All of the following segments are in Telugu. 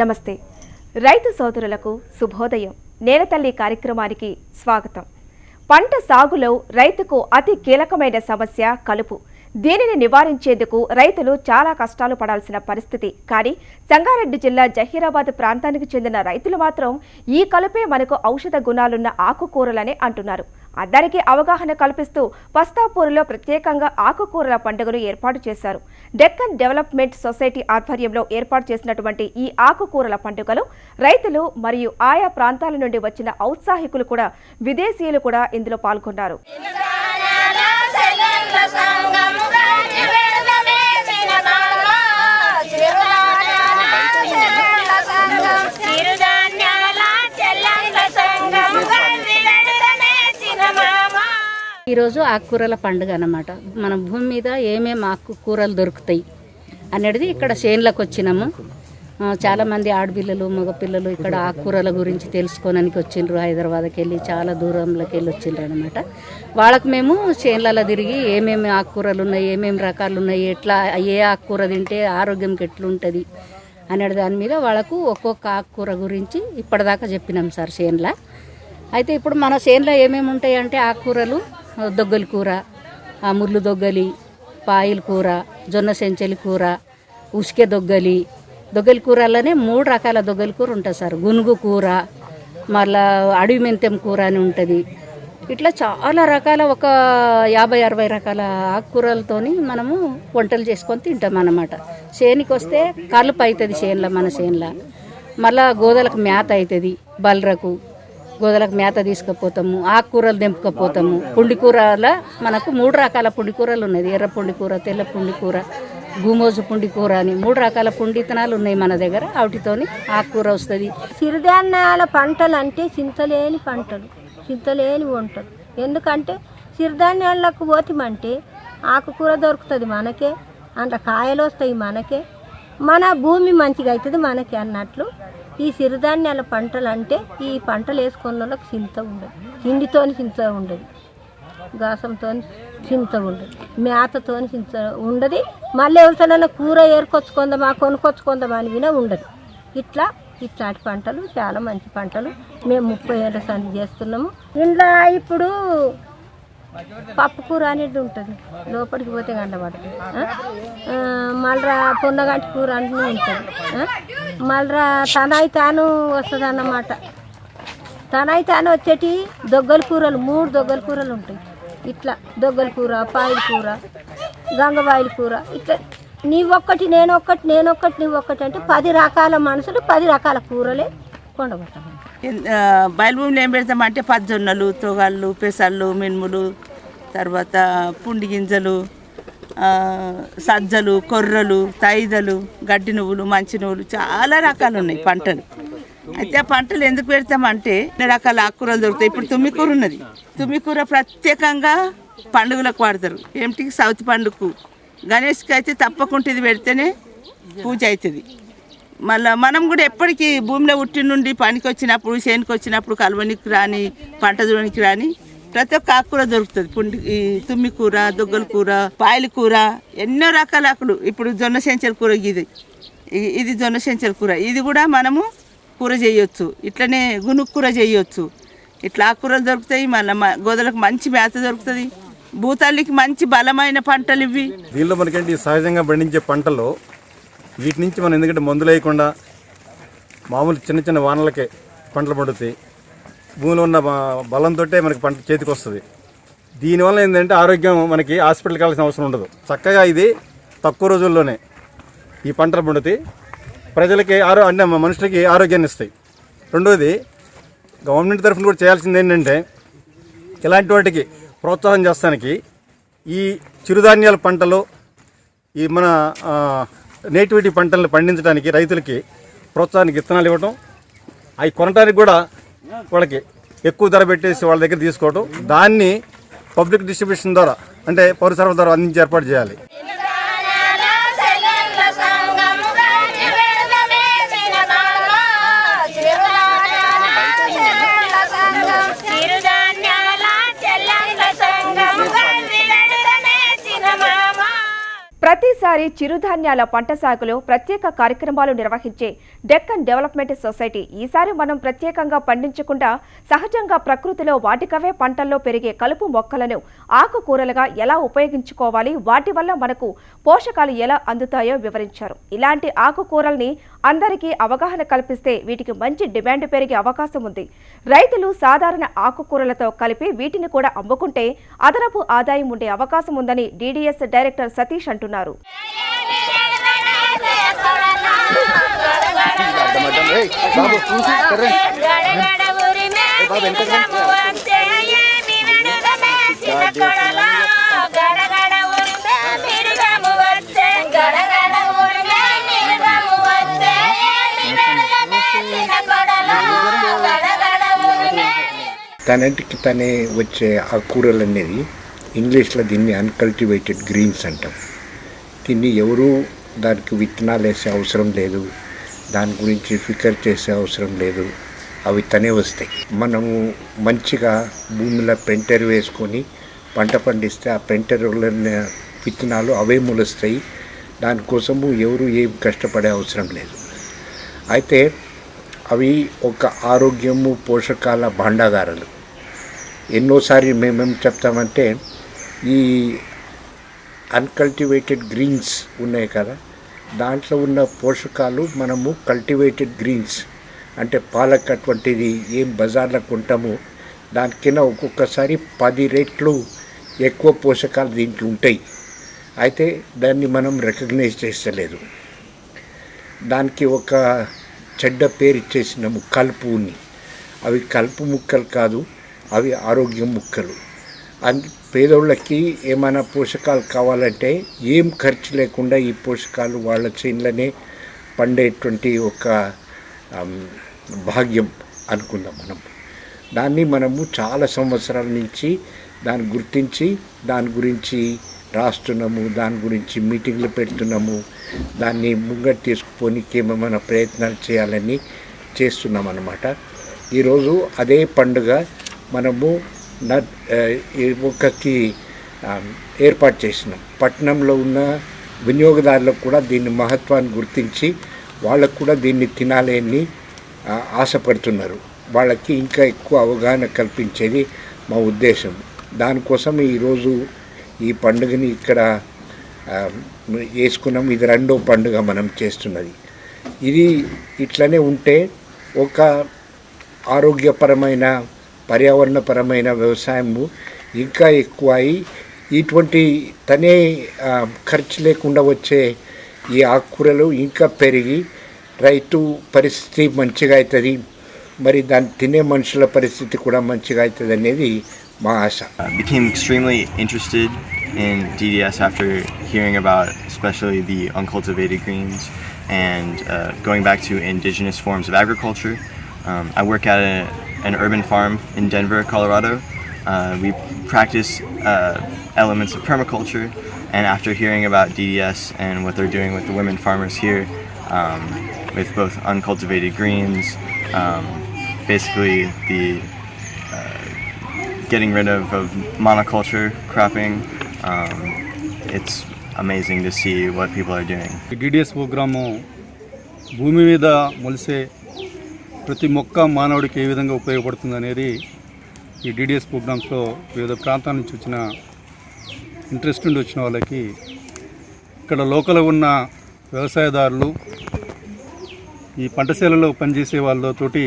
నమస్తే రైతు సోదరులకు శుభోదయం. నేలతల్లి కార్యక్రమానికి స్వాగతం. పంట సాగులో రైతుకు అతి కీలకమైన సమస్య కలుపు. దీనిని నివారించేందుకు రైతులు చాలా కష్టాలు పడాల్సిన పరిస్థితి. కానీ సంగారెడ్డి జిల్లా జహీరాబాద్ ప్రాంతానికి చెందిన రైతులు మాత్రం ఈ కలుపే మనకు ఔషధ గుణాలున్న ఆకుకూరలని అంటున్నారు. అందరికీ అవగాహన కల్పిస్తూ పస్తాపూరులో ప్రత్యేకంగా ఆకుకూరల పండుగను ఏర్పాటు చేశారు. డెక్కన్ డెవలప్మెంట్ సొసైటీ ఆధ్వర్యంలో ఏర్పాటు చేసినటువంటి ఈ ఆకుకూరల పండుగలో రైతులు మరియు ఆయా ప్రాంతాల నుండి వచ్చిన ఔత్సాహికులు కూడా విదేశీయులు కూడా ఇందులో పాల్గొన్నారు. ఈరోజు ఆకుకూరల పండుగ అన్నమాట. మన భూమి మీద ఏమేమి ఆకుకూరలు దొరుకుతాయి అనేది ఇక్కడ చేనులకు వచ్చినాము. చాలామంది ఆడపిల్లలు మగపిల్లలు ఇక్కడ ఆకుకూరల గురించి తెలుసుకోవడానికి వచ్చిండ్రు. హైదరాబాద్కి వెళ్ళి చాలా దూరంలోకి వెళ్ళి వచ్చిండ్రు అనమాట. వాళ్ళకు మేము చేనులలో తిరిగి ఏమేమి ఆకుకూరలు ఉన్నాయి, ఏమేమి రకాలు ఉన్నాయి, ఎట్లా ఏ ఆకుకూర తింటే ఆరోగ్యంకి ఎట్లుంటుంది అనేది దాని మీద వాళ్ళకు ఒక్కొక్క ఆకుకూర గురించి ఇప్పటిదాకా చెప్పినాం సార్ చేనులో. అయితే ఇప్పుడు మన చేనులో ఏమేమి ఉంటాయి అంటే ఆకుకూరలు దొగ్గలి కూర, ముర్లు దొగ్గలి, పాయిల కూర, జొన్న సెంచలి కూర, ఉసికే దొగ్గలి కూరలోనే 3 రకాల దొగ్గలి కూర ఉంటుంది సార్. గునుగు కూర, మళ్ళా అడవి మెంతెం కూర అని ఉంటుంది. ఇట్లా చాలా రకాల ఒక 50-60 రకాల ఆకుకూరలతోని మనము వంటలు చేసుకొని తింటాం అన్నమాట. చేనికి వస్తే కలుపు అవుతుంది చేనులో, మన చేనులో. మళ్ళా గోదలకు మేత అవుతుంది, బలరకు గోదలకు మేత తీసుకుపోతాము, ఆకుకూరలు దింపుకపోతాము. పుండికూరల మనకు 3 రకాల పుండికూరలు ఉన్నాయి. ఎర్ర పుండికూర, తెల్ల పుండికూర, గుమోజు పుండికూర అని 3 రకాల పుండితనాలు ఉన్నాయి మన దగ్గర. వాటితోని ఆకుకూర వస్తుంది. సిరిధాన్యాల పంటలు అంటే చింతలేని పంటలు, చింతలేని వంటలు. ఎందుకంటే సిరిధాన్యాలకు పోతామంటే ఆకుకూర దొరుకుతుంది మనకే, అందులో కాయలు వస్తాయి మనకే, మన భూమి మంచిగా అవుతుంది మనకే అన్నట్లు. ఈ సిరిధాన్యాల పంటలు అంటే ఈ పంటలు వేసుకున్న వాళ్ళకి చింత ఉండదు, తిండితో చింత ఉండదు, గాసంతో చింత ఉండదు, మేతతో చింత ఉండదు. మళ్ళీ ఎవరితోనైనా కూర ఏరుకొచ్చుకుందామా కొనుక్కొచ్చుకుందామా అని వినా ఉండదు. ఇట్లాంటి పంటలు చాలా మంచి పంటలు. మేము 30 ఏళ్ళ సంది చేస్తున్నాము. ఇంట్లో ఇప్పుడు పప్పు కూర అనేది ఉంటుంది, లోపలికి పోతే గంటపడుతుంది. మళ్ళా పొన్నగంటి కూర అంటే ఉంటుంది. మళ్ళా తనాయితాను వస్తుంది అన్నమాట. తనాయితాను వచ్చేటి దొగ్గల కూరలు 3 దొగ్గల కూరలు ఉంటాయి. ఇట్లా దొగ్గల కూర, పాయిల కూర, గంగవాయిల కూర. ఇట్లా నీవొక్కటి నేనొక్కటి నేనొక్కటి నీవొక్కటి అంటే 10 రకాల మనుషులు 10 రకాల కూరలే కొండగొట్టాలి. బయలుభూమిలో ఏం పెడతామంటే పజ్జొన్నలు, తొగళ్ళు, పెసళ్ళు, మినుములు, తర్వాత పుండి గింజలు, సజ్జలు, కొర్రలు, తైదలు, గడ్డి నువ్వులు, మంచి నువ్వులు, చాలా రకాలు ఉన్నాయి పంటలు. అయితే ఆ పంటలు ఎందుకు పెడతామంటే 2 రకాల ఆకుకూరలు దొరుకుతాయి. ఇప్పుడు తుమ్మికూర ఉన్నది. తుమ్మికూర ప్రత్యేకంగా పండుగలకు వాడతారు. ఏమిటికి సౌతి పండుగకు, గణేష్కి అయితే తప్పకుండా ఇది పెడితేనే పూజ అవుతుంది. మళ్ళీ మనం కూడా ఎప్పటికీ భూమిలో ఉట్టి నుండి పనికి వచ్చినప్పుడు, చేనుకి వచ్చినప్పుడు కలవనికి రాని, పంట చూడడానికి రాని ప్రతి ఒక్క ఆకుకూర దొరుకుతుంది. తుమ్మికూర, దొగ్గల కూర, పాయల కూర, ఎన్నో రకాల ఆకులు. ఇప్పుడు జొన్న సెంచల కూర, ఇది జొన్న సెంచల కూర. ఇది కూడా మనము కూర చేయొచ్చు. ఇట్లనే గునుగు కూర చేయొచ్చు. ఇట్లా ఆకుకూరలు దొరుకుతాయి. మళ్ళీ గోదలకు మంచి మేత దొరుకుతుంది. భూతల్లికి మంచి బలమైన పంటలు ఇవి. దీనిలో మనకేంటి సహజంగా పండించే పంటలు, వీటి నుంచి మనం ఎందుకంటే మందులు వేయకుండా మామూలు చిన్న చిన్న వానలకే పంటలు పండుతాయి. భూమిలో ఉన్న బలంతో మనకి పంట చేతికి వస్తుంది. దీనివల్ల ఏంటంటే ఆరోగ్యం, మనకి హాస్పిటల్కి వెళ్ళాల్సిన అవసరం ఉండదు. చక్కగా ఇది తక్కువ రోజుల్లోనే ఈ పంటలు పండుతాయి. ప్రజలకి అంటే మనుషులకి ఆరోగ్యాన్ని ఇస్తాయి. రెండోది, గవర్నమెంట్ తరఫున కూడా చేయాల్సింది ఏంటంటే ఇలాంటి వాటికి ప్రోత్సాహం చేస్తానికి ఈ చిరుధాన్యాల పంటలు, ఈ మన నేటివిటీ పంటలను పండించడానికి రైతులకి ప్రోత్సాహానికి విత్తనాలు ఇవ్వటం, అవి కొనడానికి కూడా వాళ్ళకి ఎక్కువ ధర పెట్టేసి వాళ్ళ దగ్గర తీసుకోవటం, దాన్ని పబ్లిక్ డిస్ట్రిబ్యూషన్ ద్వారా అంటే పౌర సరఫరా ద్వారా అందించి ఏర్పాటు చేయాలి. ప్రతిసారి చిరుధాన్యాల పంట సాగులో ప్రత్యేక కార్యక్రమాలు నిర్వహించే డెక్కన్ డెవలప్మెంట్ సొసైటీ ఈసారి మనం ప్రత్యేకంగా పండించకుండా సహజంగా ప్రకృతిలో వాటికవే పంటల్లో పెరిగే కలుపు మొక్కలను ఆకుకూరలుగా ఎలా ఉపయోగించుకోవాలి, వాటి వల్ల మనకు పోషకాలు ఎలా అందుతాయో వివరించారు. ఇలాంటి ఆకుకూరల్ని అందరికీ అవగాహన కల్పిస్తే వీటికి మంచి డిమాండ్ పెరిగే అవకాశం ఉంది. రైతులు సాధారణ ఆకుకూరలతో కలిపి వీటిని కూడా అమ్ముకుంటే అదనపు ఆదాయం ఉండే అవకాశం ఉందని డీడీఎస్ డైరెక్టర్ సతీష్ అంటున్నారు. తనంటికి తనే వచ్చే ఆ కూరలు అనేది ఇంగ్లీష్లో దీన్ని అన్కల్టివేటెడ్ గ్రీన్స్ అంటాం. దీన్ని ఎవరు దానికి విత్తనాలు వేసే అవసరం లేదు, దాని గురించి ఫికర్ చేసే అవసరం లేదు, అవి తనే వస్తాయి. మనము మంచిగా భూమిలో పెంటెరు వేసుకొని పంట పండిస్తే ఆ పెంటెరుల విత్తనాలు అవే మొలుస్తాయి. దానికోసము ఎవరు ఏం కష్టపడే అవసరం లేదు. అయితే అవి ఒక ఆరోగ్యము పోషకాల భాండాగారాలు. ఎన్నోసారి మేమేం చెప్తామంటే ఈ అన్కల్టివేటెడ్ గ్రీన్స్ ఉన్నాయి కదా, దాంట్లో ఉన్న పోషకాలు మనము కల్టివేటెడ్ గ్రీన్స్ అంటే పాలక్ అటువంటిది ఏం బజార్లో కొంటామో దానికైనా ఒక్కొక్కసారి 10 రెట్లు ఎక్కువ పోషకాలు దీంట్లో ఉంటాయి. అయితే దాన్ని మనం రికగ్నైజ్ చేస్తలేదు. దానికి ఒక చెడ్డ పేరు ఇచ్చేసినాము, కలుపుని. అవి కలుపు ముక్కలు కాదు, అవి ఆరోగ్య ముక్కలు. పేదోళ్ళకి ఏమైనా పోషకాలు కావాలంటే ఏం ఖర్చు లేకుండా ఈ పోషకాలు వాళ్ళ చేనులనే పండేటువంటి ఒక భాగ్యం అనుకుందాం మనం. దాన్ని మనము చాలా సంవత్సరాల నుంచి దాన్ని గుర్తించి దాని గురించి రాస్తున్నాము, దాని గురించి మీటింగ్లు పెడుతున్నాము, దాన్ని ముంగట్ తీసుకుపోనికి ఏమైనా ప్రయత్నాలు చేయాలని చేస్తున్నాం అన్నమాట. ఈరోజు అదే పండుగ మనము ఒకటి ఏర్పాటు చేసినాం. పట్టణంలో ఉన్న వినియోగదారులకు కూడా దీని మహత్వాన్ని గుర్తించి వాళ్ళకు కూడా దీన్ని తినాలని ఆశపడుతున్నారు. వాళ్ళకి ఇంకా ఎక్కువ అవగాహన కల్పించేది మా ఉద్దేశం. దానికోసం ఈరోజు ఈ పండుగని ఇక్కడ వేసుకున్నాం. ఇది 2వ పండుగ మనం చేస్తున్నది. ఇది ఇట్లనే ఉంటే ఒక ఆరోగ్యపరమైన పర్యావరణపరమైన వ్యవసాయము ఇంకా ఎక్కువ అయి ఇటువంటి తనే ఖర్చు లేకుండా వచ్చే ఈ ఆకుకూరలు ఇంకా పెరిగి రైతు పరిస్థితి మంచిగా అవుతుంది. మరి దాన్ని తినే మనుషుల పరిస్థితి కూడా మంచిగా అవుతుంది అనేది మా ఆశ. Became extremely interested in DDS after hearing about especially the uncultivated greens and going back to indigenous forms of agriculture. I work at an urban farm in Denver, Colorado. We practice elements of permaculture, and after hearing about DDS and what they're doing with the women farmers here, with both uncultivated greens, basically the getting rid of monoculture cropping, it's amazing to see what people are doing. DDS program భూమి మీద మొలిసే ప్రతి మొక్క మానవుడికి ఏ విధంగా ఉపయోగపడుతుంది అనేది ఈ DDS ప్రోగ్రామ్స్లో వివిధ ప్రాంతాల నుంచి వచ్చిన ఇంట్రెస్ట్ నుండి వచ్చిన వాళ్ళకి ఇక్కడ లోకల్ ఉన్న వ్యవసాయదారులు ఈ పంటశాలలో పనిచేసే వాళ్ళతోటి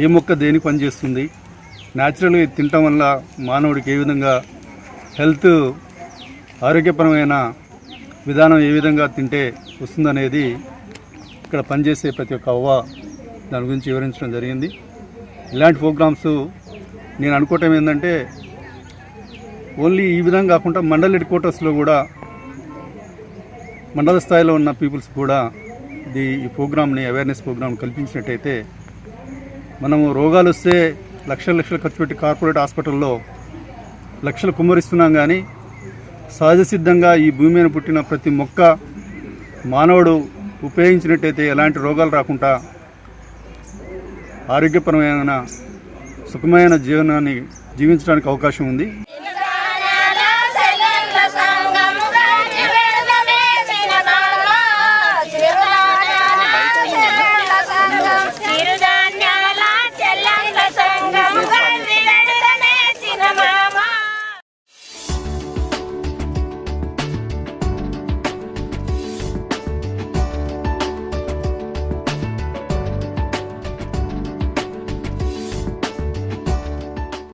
ఏ మొక్క దేనికి పనిచేస్తుంది, న్యాచురల్గా తినటం వల్ల మానవుడికి ఏ విధంగా హెల్త్ ఆరోగ్యపరమైన విధానం ఏ విధంగా తింటే వస్తుందనేది ఇక్కడ పనిచేసే ప్రతి ఒక్క అవ్వ దాని గురించి వివరించడం జరిగింది. ఇలాంటి ప్రోగ్రామ్స్ నేను అనుకోవటం ఏంటంటే ఓన్లీ ఈ విధంగా కాకుండా మండల్ హెడ్ క్వార్టర్స్లో కూడా మండల స్థాయిలో ఉన్న పీపుల్స్ కూడా ఈ ప్రోగ్రామ్ని అవేర్నెస్ ప్రోగ్రామ్ కల్పించినట్టయితే మనము రోగాలు వస్తే లక్షలు ఖర్చు పెట్టి కార్పొరేట్ హాస్పిటల్లో లక్షలు కుమ్మరిస్తున్నాం, కానీ సహజ సిద్ధంగా ఈ భూమి మీద పుట్టిన ప్రతి మొక్క మానవుడు ఉపయోగించినట్టయితే ఎలాంటి రోగాలు రాకుండా ఆరోగ్యపరమైన సుఖమైన జీవనాన్ని జీవించడానికి అవకాశం ఉంది.